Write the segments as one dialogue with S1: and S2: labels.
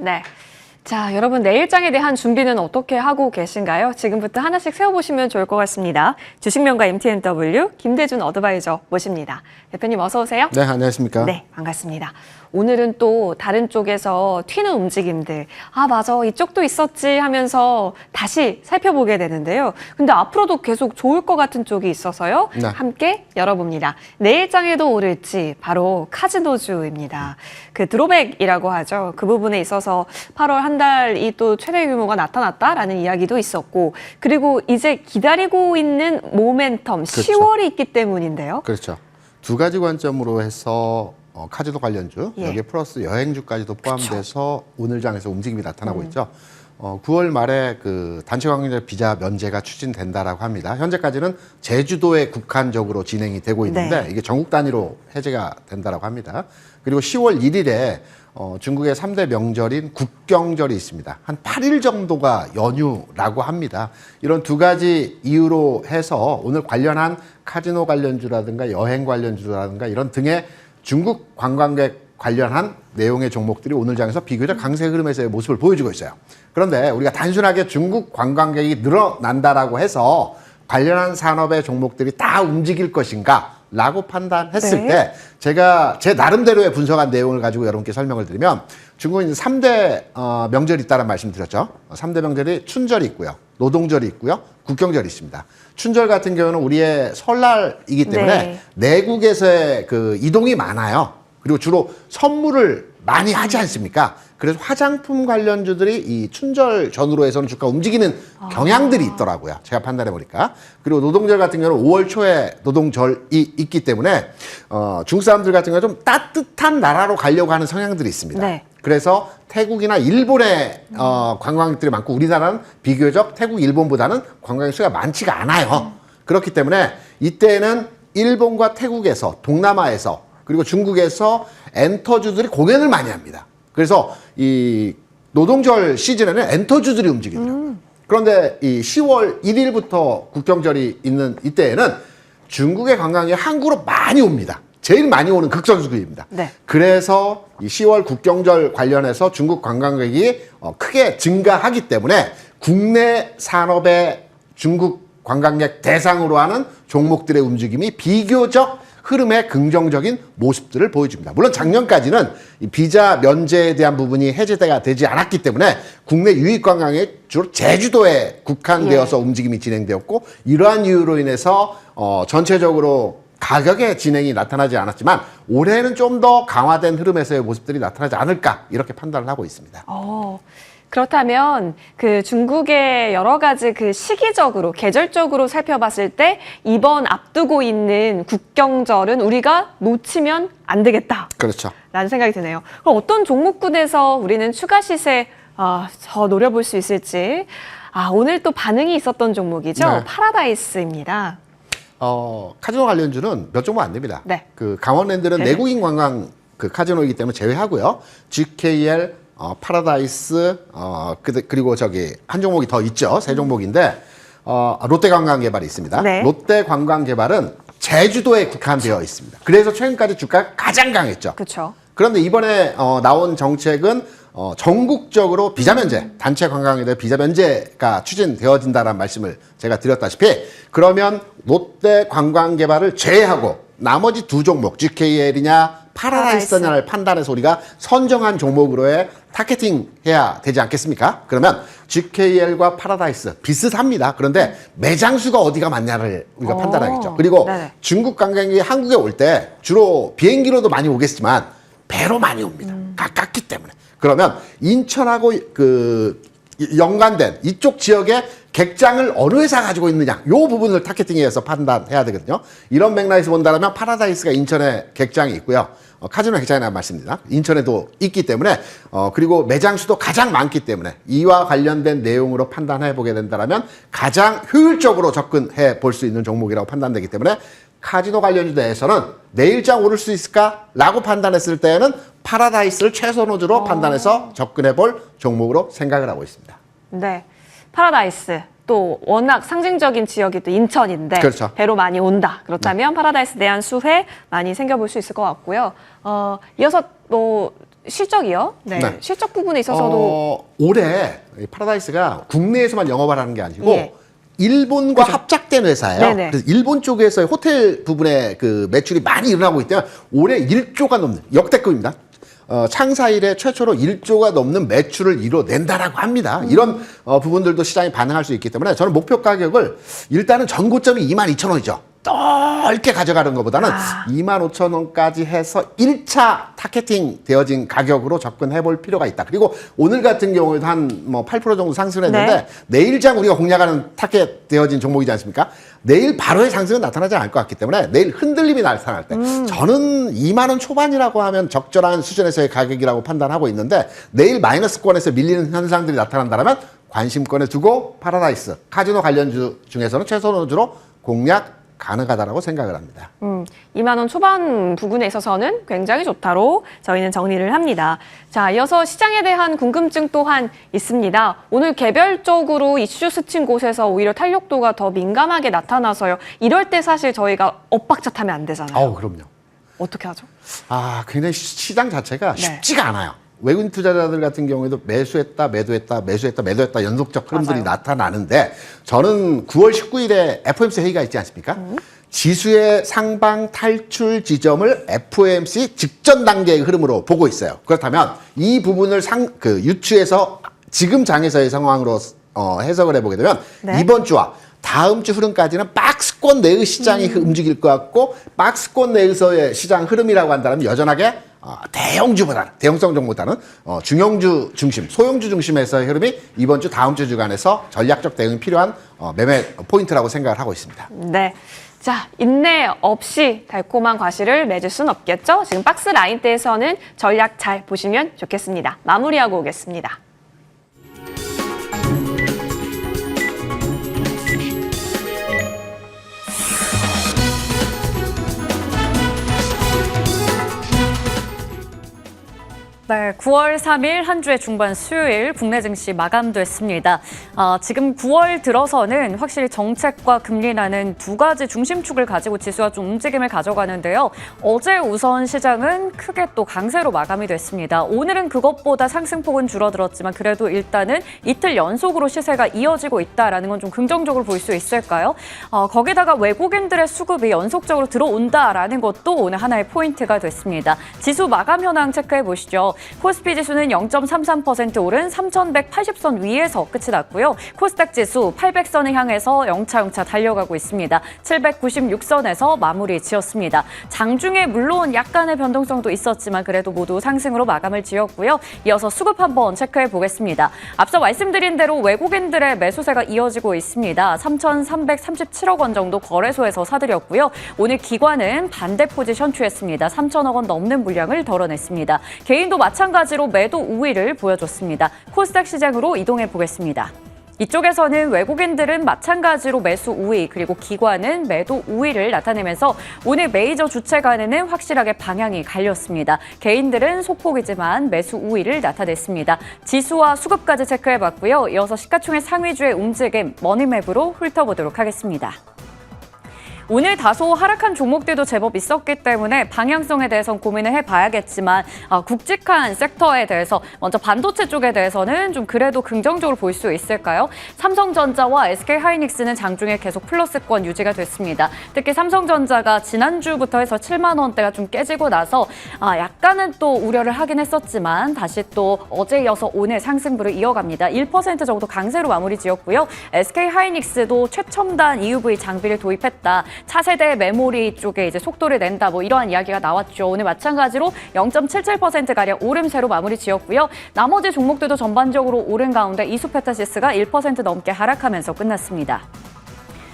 S1: 네. 자, 여러분 내일장에 대한 준비는 어떻게 하고 계신가요? 지금부터 하나씩 세워보시면 좋을 것 같습니다. 주식명가 MTNW 김대준 어드바이저 모십니다. 대표님 어서 오세요.
S2: 네, 안녕하십니까?
S1: 네, 반갑습니다. 오늘은 또 다른 쪽에서 튀는 움직임들, 아 맞아 이쪽도 있었지 하면서 다시 살펴보게 되는데요. 근데 앞으로도 계속 좋을 것 같은 쪽이 있어서요.
S2: 네.
S1: 함께 열어봅니다. 내일장에도 오를지 바로 카지노주입니다. 그 드로백이라고 하죠. 그 부분에 있어서 8월 한 달이 또 최대 규모가 나타났다라는 이야기도 있었고, 그리고 이제 기다리고 있는 모멘텀 10월이 있기 때문인데요.
S2: 그렇죠. 두 가지 관점으로 해서 카지노 관련주,
S1: 예.
S2: 여기에 플러스 여행주까지도 포함돼서 오늘 장에서 움직임이 나타나고 있죠. 9월 말에 그 단체 관광객 비자 면제가 추진된다라고 합니다. 현재까지는 제주도에 국한적으로 진행이 되고 있는데
S1: 네.
S2: 이게 전국 단위로 해제가 된다라고 합니다. 그리고 10월 1일에 중국의 3대 명절인 국경절이 있습니다. 한 8일 정도가 연휴라고 합니다. 이런 두 가지 이유로 해서 오늘 관련한 카지노 관련주라든가 여행 관련주라든가 이런 등의 중국 관광객 관련한 내용의 종목들이 오늘 장에서 비교적 강세 흐름에서의 모습을 보여주고 있어요. 그런데 우리가 단순하게 중국 관광객이 늘어난다라고 해서 관련한 산업의 종목들이 다 움직일 것인가 라고 판단했을
S1: 네.
S2: 때 제가 제 나름대로의 분석한 내용을 가지고 여러분께 설명을 드리면 중국은 3대 명절이 있다는 말씀 드렸죠. 3대 명절이 춘절이 있고요. 노동절이 있고요. 국경절이 있습니다. 춘절 같은 경우는 우리의 설날이기 때문에
S1: 네.
S2: 내국에서의 그 이동이 많아요. 그리고 주로 선물을 많이 하지 않습니까? 그래서 화장품 관련주들이 이 춘절 전후로 해서는 주가 움직이는 경향들이 있더라고요. 제가 판단해 보니까. 그리고 노동절 같은 경우는 5월 초에 노동절이 있기 때문에 중국 사람들 같은 경우는 좀 따뜻한 나라로 가려고 하는 성향들이 있습니다.
S1: 네.
S2: 그래서 태국이나 일본에 관광객들이 많고 우리나라는 비교적 태국, 일본보다는 관광객 수가 많지가 않아요. 그렇기 때문에 이때는 일본과 태국에서 동남아에서 그리고 중국에서 엔터주들이 공연을 많이 합니다. 그래서 이 노동절 시즌에는 엔터주들이 움직이더라고요. 그런데 이 10월 1일부터 국경절이 있는 이때에는 중국의 관광객이 한국으로 많이 옵니다. 제일 많이 오는 극선수급입니다.
S1: 네.
S2: 그래서 이 10월 국경절 관련해서 중국 관광객이 크게 증가하기 때문에 국내 산업의 중국 관광객 대상으로 하는 종목들의 움직임이 비교적 흐름의 긍정적인 모습들을 보여줍니다. 물론 작년까지는 이 비자 면제에 대한 부분이 해제가 되지 않았기 때문에 국내 유입 관광이 주로 제주도에 국한되어서 움직임이 진행되었고 이러한 이유로 인해서 전체적으로 가격의 진행이 나타나지 않았지만 올해는 좀 더 강화된 흐름에서의 모습들이 나타나지 않을까 이렇게 판단을 하고 있습니다.
S1: 그렇다면 그 중국의 여러 가지 그 시기적으로 계절적으로 살펴봤을 때 이번 앞두고 있는 국경절은 우리가 놓치면 안 되겠다.
S2: 그렇죠.
S1: 라는 생각이 드네요. 그럼 어떤 종목군에서 우리는 추가 시세 더 노려볼 수 있을지. 오늘 또 반응이 있었던 종목이죠.
S2: 네.
S1: 파라다이스입니다.
S2: 카지노 관련주는 몇 종목 안 됩니다.
S1: 네.
S2: 그 강원랜드는
S1: 네.
S2: 내국인 관광 그 카지노이기 때문에 제외하고요. GKL, 파라다이스, 그리고 저기 한 종목이 더 있죠. 세 종목인데 롯데관광개발이 있습니다.
S1: 네.
S2: 롯데관광개발은 제주도에 국한되어 있습니다. 그래서 최근까지 주가가 가장 강했죠.
S1: 그렇죠.
S2: 그런데 이번에 나온 정책은 전국적으로 비자 면제, 단체 관광에 대한 비자 면제가 추진되어진다는 말씀을 제가 드렸다시피 그러면 롯데 관광개발을 제외하고 나머지 두 종목 GKL이냐 파라다이스냐를 판단해서 우리가 선정한 종목으로의 타겟팅 해야 되지 않겠습니까? 그러면 GKL과 파라다이스 비슷합니다. 그런데 매장 수가 어디가 많냐를 우리가 판단하겠죠. 그리고
S1: 네네.
S2: 중국 관광객이 한국에 올 때 주로 비행기로도 많이 오겠지만 배로 많이 옵니다. 가깝기 때문에. 그러면 인천하고 그 연관된 이쪽 지역에 객장을 어느 회사가 가지고 있느냐 이 부분을 타겟팅해서 판단해야 되거든요. 이런 맥락에서 본다면 파라다이스가 인천에 객장이 있고요. 카지노 객장이라는 말씀입니다. 인천에도 있기 때문에 그리고 매장 수도 가장 많기 때문에 이와 관련된 내용으로 판단해 보게 된다면 가장 효율적으로 접근해 볼 수 있는 종목이라고 판단되기 때문에 카지노 관련주 내에서는 내일장 오를 수 있을까라고 판단했을 때에는 파라다이스를 최선호주로 판단해서 접근해 볼 종목으로 생각을 하고 있습니다.
S1: 네. 파라다이스. 또 워낙 상징적인 지역이 또 인천인데
S2: 그렇죠.
S1: 배로 많이 온다. 그렇다면 파라다이스 대한 수혜 많이 생겨볼 수 있을 것 같고요. 이어서 뭐 실적이요? 네.
S2: 네.
S1: 실적 부분에 있어서도
S2: 올해 이 파라다이스가 국내에서만 영업을 하는 게 아니고
S1: 예.
S2: 일본과 합작된 회사예요.
S1: 네네.
S2: 그래서 일본 쪽에서 호텔 부분에 그 매출이 많이 일어나고 있기 때문에 올해 1조가 넘는 역대급입니다. 창사 이래 최초로 1조가 넘는 매출을 이뤄낸다라고 합니다. 이런 부분들도 시장이 반응할 수 있기 때문에 저는 목표 가격을 일단은 전고점이 22,000원이죠. 넓게 가져가는 것보다는 25,000원까지 해서 1차 타겟팅 되어진 가격으로 접근해 볼 필요가 있다. 그리고 오늘 같은 경우에도 한 뭐 8% 정도 상승했는데
S1: 네.
S2: 내일장 우리가 공략하는 타겟 되어진 종목이지 않습니까? 내일 바로의 상승은 나타나지 않을 것 같기 때문에 내일 흔들림이 나타날 때 저는 2만 원 초반이라고 하면 적절한 수준에서의 가격이라고 판단하고 있는데 내일 마이너스권에서 밀리는 현상들이 나타난다면 관심권에 두고 파라다이스, 카지노 관련주 중에서는 최선호주로 공략 가능하다라고 생각을 합니다.
S1: 2만 원 초반 부분에 있어서는 굉장히 좋다로 저희는 정리를 합니다. 자, 이어서 시장에 대한 궁금증 또한 있습니다. 오늘 개별적으로 이슈 스친 곳에서 오히려 탄력도가 더 민감하게 나타나서요. 이럴 때 사실 저희가 엇박자 타면 안 되잖아요.
S2: 그럼요.
S1: 어떻게 하죠?
S2: 굉장히 시장 자체가
S1: 네.
S2: 쉽지가 않아요. 외국인 투자자들 같은 경우에도 매수했다, 매도했다, 매수했다, 매도했다 연속적 흐름들이
S1: 맞아요.
S2: 나타나는데 저는 9월 19일에 FOMC 회의가 있지 않습니까? 지수의 상방 탈출 지점을 FOMC 직전 단계의 흐름으로 보고 있어요. 그렇다면 이 부분을 유추해서 지금 장에서의 상황으로 해석을 해보게 되면
S1: 네.
S2: 이번 주와 다음 주 흐름까지는 박스권 내의 시장이 움직일 것 같고 박스권 내에서의 시장 흐름이라고 한다면 여전하게 대형주보다는 대형성 종보다는 중형주 중심, 소형주 중심에서의 흐름이 이번 주 다음 주 주간에서 전략적 대응이 필요한 매매 포인트라고 생각을 하고 있습니다.
S1: 네. 자, 인내 없이 달콤한 과실을 맺을 순 없겠죠? 지금 박스 라인대에서는 전략 잘 보시면 좋겠습니다. 마무리하고 오겠습니다.
S3: 네, 9월 3일 한 주의 중반 수요일 국내 증시 마감됐습니다. 지금 9월 들어서는 확실히 정책과 금리라는 두 가지 중심축을 가지고 지수가 좀 움직임을 가져가는데요. 어제 우선 시장은 크게 또 강세로 마감이 됐습니다. 오늘은 그것보다 상승폭은 줄어들었지만 그래도 일단은 이틀 연속으로 시세가 이어지고 있다는 건 좀 긍정적으로 볼 수 있을까요? 거기다가 외국인들의 수급이 연속적으로 들어온다라는 것도 오늘 하나의 포인트가 됐습니다. 지수 마감 현황 체크해 보시죠. 코스피 지수는 0.33% 오른 3,180선 위에서 끝이 났고요. 코스닥 지수 800선을 향해서 영차영차 달려가고 있습니다. 796선에서 마무리 지었습니다. 장중에 물론 약간의 변동성도 있었지만 그래도 모두 상승으로 마감을 지었고요. 이어서 수급 한번 체크해 보겠습니다. 앞서 말씀드린 대로 외국인들의 매수세가 이어지고 있습니다. 3,337억 원 정도 거래소에서 사들였고요. 오늘 기관은 반대 포지션 취했습니다. 3천억 원 넘는 물량을 덜어냈습니다. 개인도 마찬가지로 매도 우위를 보여줬습니다. 코스닥 시장으로 이동해 보겠습니다. 이쪽에서는 외국인들은 마찬가지로 매수 우위 그리고 기관은 매도 우위를 나타내면서 오늘 메이저 주체 간에는 확실하게 방향이 갈렸습니다. 개인들은 소폭이지만 매수 우위를 나타냈습니다. 지수와 수급까지 체크해봤고요. 이어서 시가총액 상위주의 움직임 머니맵으로 훑어보도록 하겠습니다. 오늘 다소 하락한 종목들도 제법 있었기 때문에 방향성에 대해서는 고민을 해봐야겠지만 굵직한 섹터에 대해서 먼저 반도체 쪽에 대해서는 좀 그래도 긍정적으로 볼 수 있을까요? 삼성전자와 SK하이닉스는 장중에 계속 플러스권 유지가 됐습니다. 특히 삼성전자가 지난주부터 해서 7만 원대가 좀 깨지고 나서 약간은 또 우려를 하긴 했었지만 다시 또 어제 이어서 오늘 상승부를 이어갑니다. 1% 정도 강세로 마무리 지었고요. SK하이닉스도 최첨단 EUV 장비를 도입했다. 차세대 메모리 쪽에 이제 속도를 낸다 뭐 이러한 이야기가 나왔죠. 오늘 마찬가지로 0.77%가량 오름세로 마무리 지었고요. 나머지 종목들도 전반적으로 오른 가운데 이수페타시스가 1% 넘게 하락하면서 끝났습니다.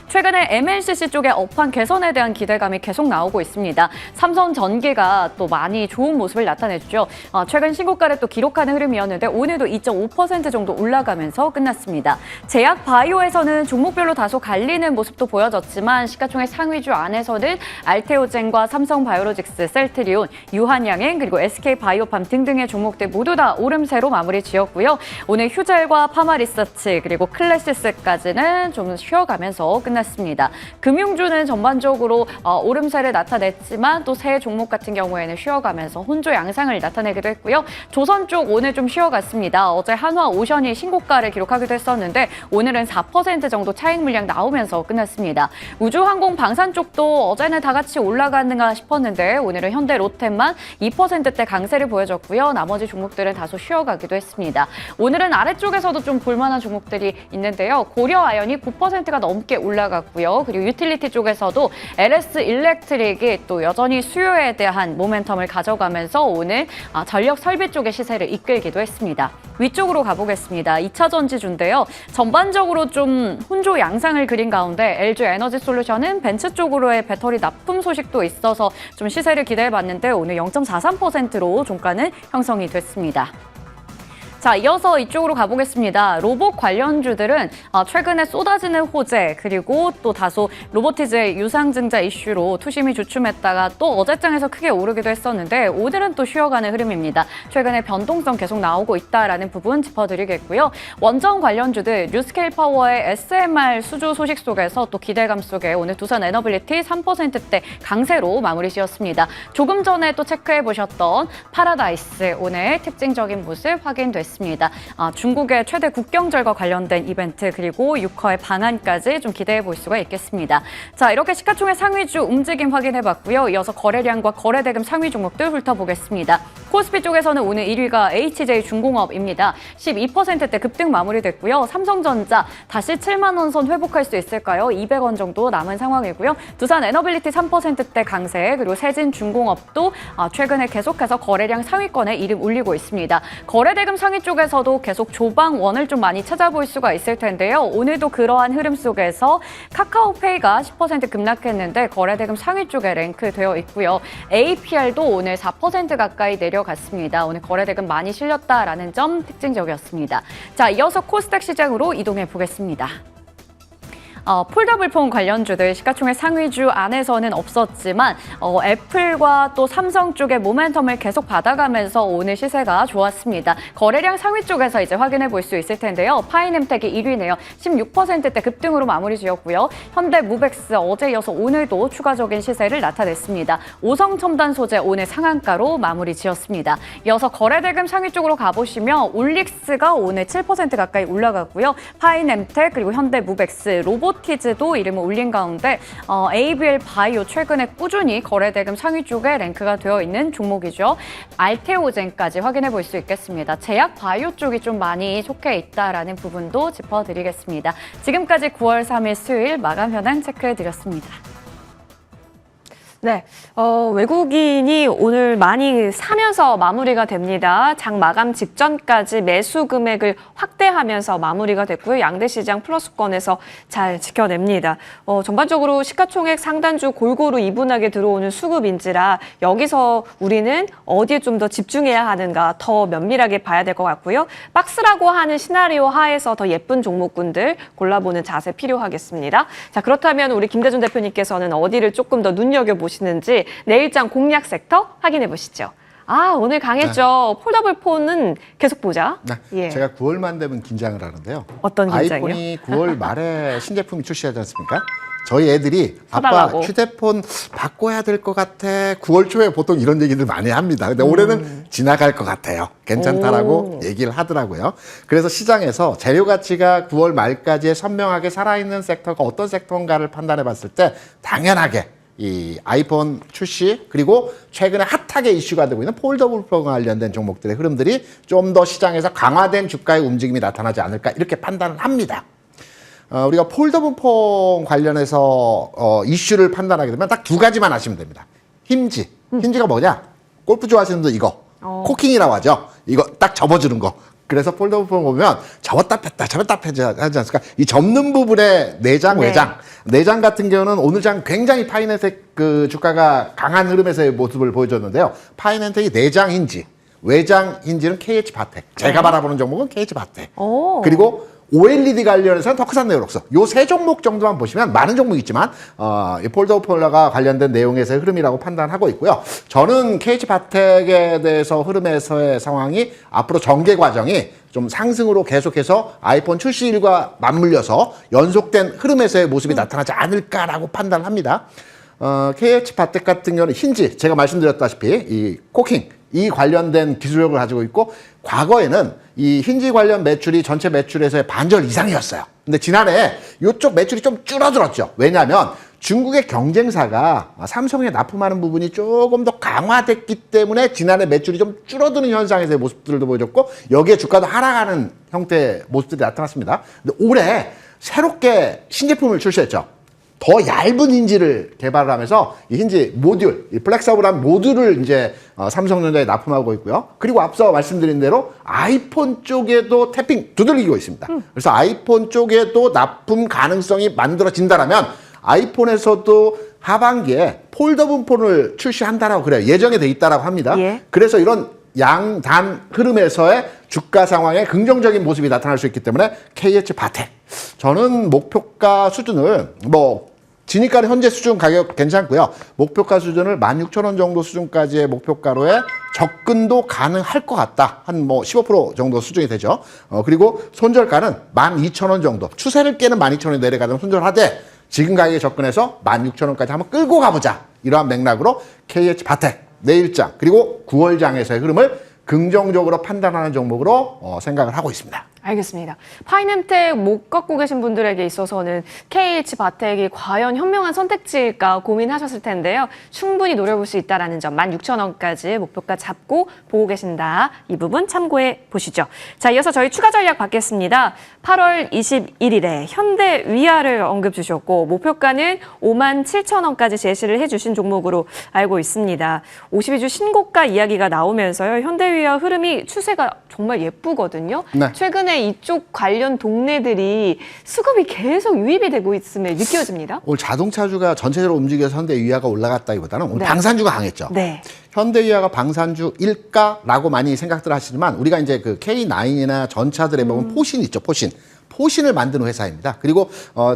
S3: 최근에 MLCC 쪽의 업황 개선에 대한 기대감이 계속 나오고 있습니다. 삼성전기가 또 많이 좋은 모습을 나타냈죠. 최근 신고가를 또 기록하는 흐름이었는데 오늘도 2.5% 정도 올라가면서 끝났습니다. 제약바이오에서는 종목별로 다소 갈리는 모습도 보여졌지만 시가총액 상위주 안에서는 알테오젠과 삼성바이오로직스, 셀트리온, 유한양행 그리고 SK바이오팜 등등의 종목들 모두 다 오름세로 마무리 지었고요. 오늘 휴젤과 파마리서치 그리고 클래시스까지는 좀 쉬어가면서 끝났습니다. 끝났습니다. 금융주는 전반적으로 오름세를 나타냈지만 또 새 종목 같은 경우에는 쉬어가면서 혼조 양상을 나타내기도 했고요. 조선 쪽 오늘 좀 쉬어갔습니다. 어제 한화 오션이 신고가를 기록하기도 했었는데 오늘은 4% 정도 차익 물량 나오면서 끝났습니다. 우주항공 방산 쪽도 어제는 다 같이 올라가는가 싶었는데 오늘은 현대 롯데만 2%대 강세를 보여줬고요. 나머지 종목들은 다소 쉬어가기도 했습니다. 오늘은 아래쪽에서도 좀 볼만한 종목들이 있는데요. 고려아연이 9%가 넘게 올라갔고요. 그리고 유틸리티 쪽에서도 LS 일렉트릭이 또 여전히 수요에 대한 모멘텀을 가져가면서 오늘 전력 설비 쪽의 시세를 이끌기도 했습니다. 위쪽으로 가보겠습니다. 2차 전지주인데요. 전반적으로 좀 혼조 양상을 그린 가운데 LG 에너지 솔루션은 벤츠 쪽으로의 배터리 납품 소식도 있어서 좀 시세를 기대해봤는데 오늘 0.43%로 종가는 형성이 됐습니다. 자, 이어서 이쪽으로 가보겠습니다. 로봇 관련주들은 최근에 쏟아지는 호재 그리고 또 다소 로보티즈의 유상증자 이슈로 투심이 주춤했다가 또 어제장에서 크게 오르기도 했었는데 오늘은 또 쉬어가는 흐름입니다. 최근에 변동성 계속 나오고 있다라는 부분 짚어드리겠고요. 원전 관련주들 뉴스케일 파워의 SMR 수주 소식 속에서 또 기대감 속에 오늘 두산 에너빌리티 3%대 강세로 마무리 지었습니다. 조금 전에 또 체크해보셨던 파라다이스 오늘 특징적인 모습 확인됐습니다. 중국의 최대 국경절과 관련된 이벤트 그리고 6허의 방안까지 좀 기대해 볼 수가 있겠습니다. 자, 이렇게 시가총액 상위주 움직임 확인해봤고요. 이어서 거래량과 거래대금 상위 종목들 훑어보겠습니다. 코스피 쪽에서는 오늘 1위가 HJ중공업입니다. 12%대 급등 마무리됐고요. 삼성전자 다시 7만 원 선 회복할 수 있을까요? 200원 정도 남은 상황이고요. 두산 에너빌리티 3%대 강세 그리고 세진중공업도 최근에 계속해서 거래량 상위권에 이름 올리고 있습니다. 거래대금 상위 쪽에서도 계속 조방원을 좀 많이 찾아볼 수가 있을 텐데요. 오늘도 그러한 흐름 속에서 카카오페이가 10% 급락했는데 거래대금 상위 쪽에 랭크되어 있고요. APR도 오늘 4% 가까이 내려갔습니다. 오늘 거래대금 많이 실렸다라는 점 특징적이었습니다. 자, 이어서 코스닥 시장으로 이동해 보겠습니다. 폴더블폰 관련주들 시가총액 상위주 안에서는 없었지만 애플과 또 삼성 쪽의 모멘텀을 계속 받아가면서 오늘 시세가 좋았습니다. 거래량 상위 쪽에서 이제 확인해 볼 수 있을 텐데요. 파이nem텍이 1위네요. 16%대 급등으로 마무리 지었고요. 현대무벡스 어제 이어서 오늘도 추가적인 시세를 나타냈습니다. 오성첨단 소재 오늘 상한가로 마무리 지었습니다. 이어서 거래대금 상위 쪽으로 가보시면 올릭스가 오늘 7% 가까이 올라갔고요. 파이nem텍 그리고 현대무벡스 로보티즈도 이름을 올린 가운데 ABL 바이오 최근에 꾸준히 거래대금 상위 쪽에 랭크가 되어 있는 종목이죠. 알테오젠까지 확인해 볼 수 있겠습니다. 제약 바이오 쪽이 좀 많이 속해 있다라는 부분도 짚어드리겠습니다. 지금까지 9월 3일 수요일 마감 현황 체크해드렸습니다.
S1: 네, 외국인이 오늘 많이 사면서 마무리가 됩니다. 장 마감 직전까지 매수 금액을 확대하면서 마무리가 됐고요. 양대 시장 플러스권에서 잘 지켜냅니다. 전반적으로 시가총액 상단주 골고루 이분하게 들어오는 수급인지라 여기서 우리는 어디에 좀 더 집중해야 하는가 더 면밀하게 봐야 될 것 같고요. 박스라고 하는 시나리오 하에서 더 예쁜 종목군들 골라보는 자세 필요하겠습니다. 자, 그렇다면 우리 김대중 대표님께서는 어디를 조금 더 눈여겨보시는지 내일장 공략 섹터 확인해 보시죠. 오늘 강했죠. 폴더블폰은 계속 보자.
S2: 네.
S1: 예.
S2: 제가 9월만 되면 긴장을 하는데요.
S1: 어떤 긴장이요?
S2: 아이폰이 9월 말에 신제품이 출시하지 않습니까? 저희 애들이
S1: 사달라고.
S2: 아빠 휴대폰 바꿔야 될 것 같아. 9월 초에 보통 이런 얘기들 많이 합니다. 근데 올해는 지나갈 것 같아요. 괜찮다라고 얘기를 하더라고요. 그래서 시장에서 재료 가치가 9월 말까지 선명하게 살아있는 섹터가 어떤 섹터인가를 판단해 봤을 때 당연하게 이 아이폰 출시 그리고 최근에 핫하게 이슈가 되고 있는 폴더블폰과 관련된 종목들의 흐름들이 좀 더 시장에서 강화된 주가의 움직임이 나타나지 않을까 이렇게 판단을 합니다. 우리가 폴더블폰 관련해서 이슈를 판단하게 되면 딱 두 가지만 아시면 됩니다. 힌지. 힌지가 뭐냐? 골프 좋아하시는 분들 이거. 코킹이라고 하죠. 이거 딱 접어주는 거. 그래서 폴더블폰 보면 접었다 폈다 접었다 폈다 하지 않습니까? 이 접는 부분의 내장,
S1: 네.
S2: 외장. 내장 같은 경우는 오늘 장 굉장히 파이낸텍 그 주가가 강한 흐름에서의 모습을 보여줬는데요. 파이낸텍이 내장 힌지, 외장 힌지는 KH바텍. 제가 바라보는 종목은 KH바텍.
S1: 오.
S2: 그리고 OLED 관련해서는 터크산 네오록스 요 세 종목 정도만 보시면 많은 종목이 있지만 이 폴더블 폴더가 관련된 내용에서의 흐름이라고 판단하고 있고요. 저는 KH바텍에 대해서 흐름에서의 상황이 앞으로 전개 과정이 좀 상승으로 계속해서 아이폰 출시일과 맞물려서 연속된 흐름에서의 모습이 나타나지 않을까라고 판단합니다. KH바텍 같은 경우는 힌지, 제가 말씀드렸다시피 이 코킹, 이 관련된 기술력을 가지고 있고 과거에는 이 힌지 관련 매출이 전체 매출에서의 반절 이상이었어요. 근데 지난해 이쪽 매출이 좀 줄어들었죠. 왜냐하면 중국의 경쟁사가 삼성에 납품하는 부분이 조금 더 강화됐기 때문에 지난해 매출이 좀 줄어드는 현상에서의 모습들도 보여줬고 여기에 주가도 하락하는 형태의 모습들이 나타났습니다. 근데 올해 새롭게 신제품을 출시했죠. 더 얇은 힌지를 개발을 하면서 이 힌지 모듈, 이 플렉서블한 모듈을 이제 삼성전자에 납품하고 있고요. 그리고 앞서 말씀드린 대로 아이폰 쪽에도 태핑 두들기고 있습니다. 그래서 아이폰 쪽에도 납품 가능성이 만들어진다라면 아이폰에서도 하반기에 폴더블 폰을 출시한다라고 그래요. 예정이 돼 있다라고 합니다.
S1: 예.
S2: 그래서 이런 양단 흐름에서의 주가 상황에 긍정적인 모습이 나타날 수 있기 때문에 KH바텍 저는 목표가 수준을 진입가는 현재 수준 가격 괜찮고요. 목표가 수준을 16,000원 정도 수준까지의 목표가로의 접근도 가능할 것 같다. 한 15% 정도 수준이 되죠. 그리고 손절가는 12,000원 정도. 추세를 깨는 12,000원이 내려가면 손절하되 지금 가격에 접근해서 16,000원까지 한번 끌고 가보자. 이러한 맥락으로 KH바텍 내일장 그리고 9월장에서의 흐름을 긍정적으로 판단하는 종목으로 생각을 하고 있습니다.
S1: 알겠습니다. 파이nem텍 못 갖고 계신 분들에게 있어서는 KH바텍이 과연 현명한 선택지일까 고민하셨을 텐데요. 충분히 노려볼 수 있다는 점 16,000원까지 목표가 잡고 보고 계신다. 이 부분 참고해 보시죠. 자, 이어서 저희 추가 전략 받겠습니다. 8월 21일에 현대위아를 언급 주셨고 목표가는 57,000원까지 제시를 해주신 종목으로 알고 있습니다. 52주 신고가 이야기가 나오면서요. 현대위아 흐름이 추세가 정말 예쁘거든요.
S2: 네.
S1: 최근에 이쪽 관련 동네들이 수급이 계속 유입이 되고 있음에 느껴집니다.
S2: 오늘 자동차주가 전체적으로 움직여서 현대위아가 올라갔다기보다는 오늘
S1: 네.
S2: 방산주가 강했죠.
S1: 네.
S2: 현대위아가 방산주일까라고 많이 생각들 하시지만 우리가 이제 그 K9이나 전차들에 보면 포신 있죠, 포신. 포신을 만드는 회사입니다. 그리고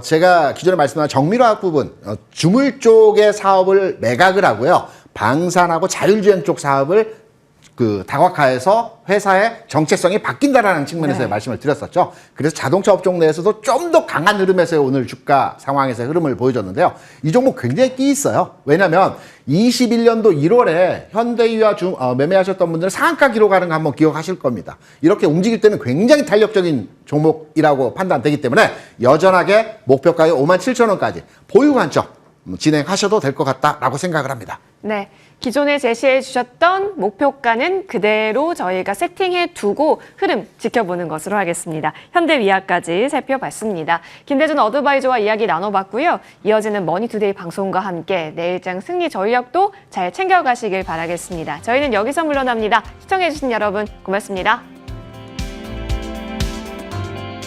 S2: 제가 기존에 말씀드린 정밀화학 부분, 주물 쪽의 사업을 매각을 하고요. 방산하고 자율주행 쪽 사업을 다각화해서 회사의 정체성이 바뀐다라는 측면에서
S1: 네.
S2: 말씀을 드렸었죠. 그래서 자동차 업종 내에서도 좀 더 강한 흐름에서의 오늘 주가 상황에서의 흐름을 보여줬는데요. 이 종목 굉장히 끼 있어요. 왜냐하면 21년도 1월에 현대위아 매매하셨던 분들은 상한가 기록하는 거 한번 기억하실 겁니다. 이렇게 움직일 때는 굉장히 탄력적인 종목이라고 판단되기 때문에 여전하게 목표가의 57,000원까지 보유 관점 진행하셔도 될 것 같다라고 생각을 합니다.
S1: 네, 기존에 제시해 주셨던 목표가는 그대로 저희가 세팅해 두고 흐름 지켜보는 것으로 하겠습니다. 현대위아까지 살펴봤습니다. 김대준 어드바이저와 이야기 나눠봤고요. 이어지는 머니투데이 방송과 함께 내일장 승리 전략도 잘 챙겨가시길 바라겠습니다. 저희는 여기서 물러납니다. 시청해주신 여러분 고맙습니다.